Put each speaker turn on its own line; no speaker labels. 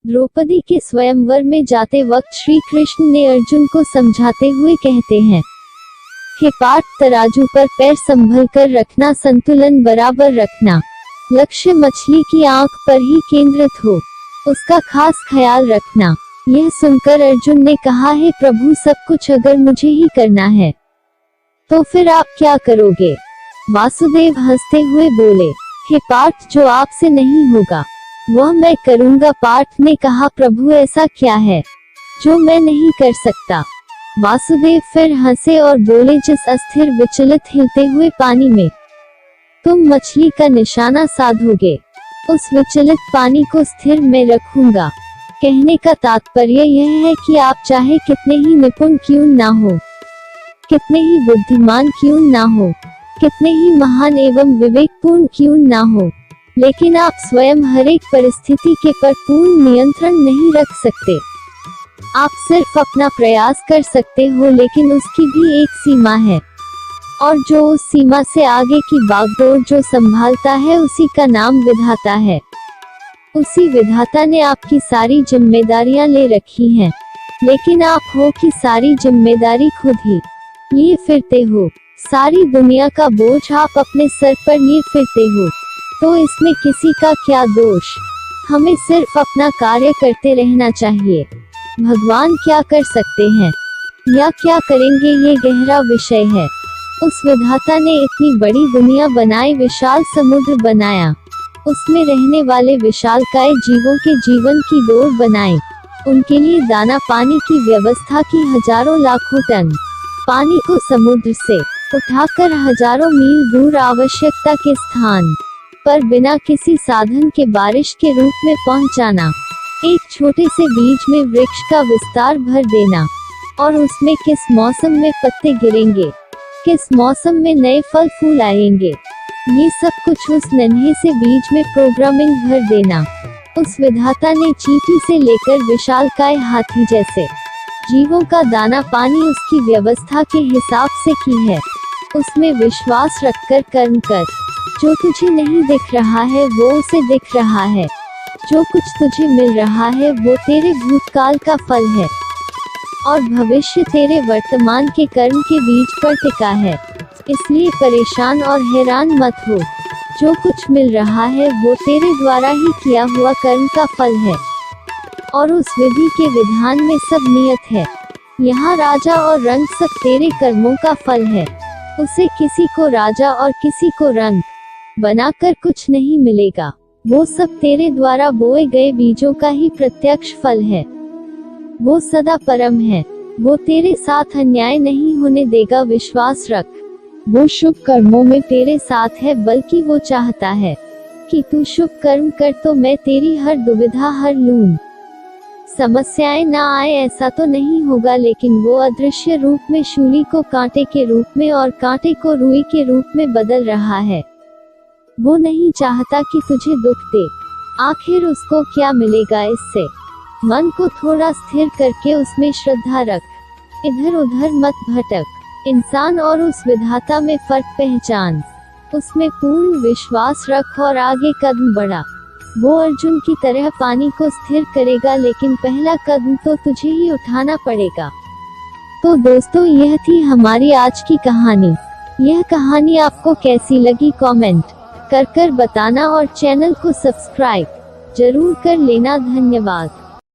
द्रौपदी के स्वयंवर में जाते वक्त श्री कृष्ण ने अर्जुन को समझाते हुए कहते हैं, हे पार्थ, तराजू पर पैर संभल कर रखना, संतुलन बराबर रखना, लक्ष्य मछली की आंख पर ही केंद्रित हो, उसका खास ख्याल रखना। यह सुनकर अर्जुन ने कहा, हे प्रभु, सब कुछ अगर मुझे ही करना है तो फिर आप क्या करोगे? वासुदेव हंसते हुए बोले, हे पार्थ, जो आपसे नहीं होगा वह मैं करूंगा। पार्थ ने कहा, प्रभु, ऐसा क्या है जो मैं नहीं कर सकता? वासुदेव फिर हंसे और बोले, जिस अस्थिर विचलित हिलते हुए पानी में तुम मछली का निशाना साधोगे, उस विचलित पानी को स्थिर में रखूंगा। कहने का तात्पर्य यह है कि आप चाहे कितने ही निपुण क्यों ना हो, कितने ही बुद्धिमान क्यों ना हो, कितने ही महान एवं विवेकपूर्ण क्यों ना हो, लेकिन आप स्वयं हर एक परिस्थिति के पर पूर्ण नियंत्रण नहीं रख सकते। आप सिर्फ अपना प्रयास कर सकते हो, लेकिन उसकी भी एक सीमा है, और जो उस सीमा से आगे की बागडोर जो संभालता है, उसी का नाम विधाता है। उसी विधाता ने आपकी सारी जिम्मेदारियां ले रखी हैं, लेकिन आप हो कि सारी जिम्मेदारी खुद ही लिए फिरते हो। सारी दुनिया का बोझ आप अपने सर पर लिए फिरते हो, तो इसमें किसी का क्या दोष? हमें सिर्फ अपना कार्य करते रहना चाहिए। भगवान क्या कर सकते हैं या क्या करेंगे, ये गहरा विषय है। उस विधाता ने इतनी बड़ी दुनिया बनाई, विशाल समुद्र बनाया, उसमें रहने वाले विशालकाय जीवों के जीवन की डोर बनाई, उनके लिए दाना पानी की व्यवस्था की, हजारों लाखों टन पानी को समुद्र से उठाकर हजारों मील दूर आवश्यकता के स्थान पर बिना किसी साधन के बारिश के रूप में पहुंचाना, एक छोटे से बीज में वृक्ष का विस्तार भर देना, और उसमें किस मौसम में पत्ते गिरेंगे, किस मौसम में नए फल फूल आएंगे, ये सब कुछ उस नन्हे से बीज में प्रोग्रामिंग भर देना। उस विधाता ने चींटी से लेकर विशालकाय हाथी जैसे जीवों का दाना पानी उसकी व्यवस्था के हिसाब से की है। उसमें विश्वास रखकर कर्म कर। जो तुझे नहीं दिख रहा है वो उसे दिख रहा है। जो कुछ तुझे मिल रहा है वो तेरे भूतकाल का फल है, और भविष्य तेरे वर्तमान के कर्म के बीज पर टिका है। इसलिए परेशान और हैरान मत हो। जो कुछ मिल रहा है वो तेरे द्वारा ही किया हुआ कर्म का फल है, और उस विधि के विधान में सब नियत है। यहाँ राजा और रंग सब तेरे कर्मों का फल है। उसे किसी को राजा और किसी को रंग बनाकर कुछ नहीं मिलेगा। वो सब तेरे द्वारा बोए गए बीजों का ही प्रत्यक्ष फल है। वो सदा परम है। वो तेरे साथ अन्याय नहीं होने देगा, विश्वास रख। वो शुभ कर्मों में तेरे साथ है, बल्कि वो चाहता है कि तू शुभ कर्म कर तो मैं तेरी हर दुविधा हर लूं। समस्याएं ना आए ऐसा तो नहीं होगा, लेकिन वो अदृश्य रूप में शूली को कांटे के रूप में और कांटे को रुई के रूप में बदल रहा है। वो नहीं चाहता कि तुझे दुख दे। आखिर उसको क्या मिलेगा इससे? मन को थोड़ा स्थिर करके उसमें श्रद्धा रख। इधर उधर मत भटक। इंसान और उस विधाता में फर्क पहचान। उसमें पूर्ण विश्वास रख और आगे कदम बढ़ा। वो अर्जुन की तरह पानी को स्थिर करेगा, लेकिन पहला कदम तो तुझे ही उठाना पड़ेगा। तो दोस्तों, यह थी हमारी आज की कहानी। यह कहानी आपको कैसी लगी कमेंट कर बताना, और चैनल को सब्सक्राइब जरूर कर लेना। धन्यवाद।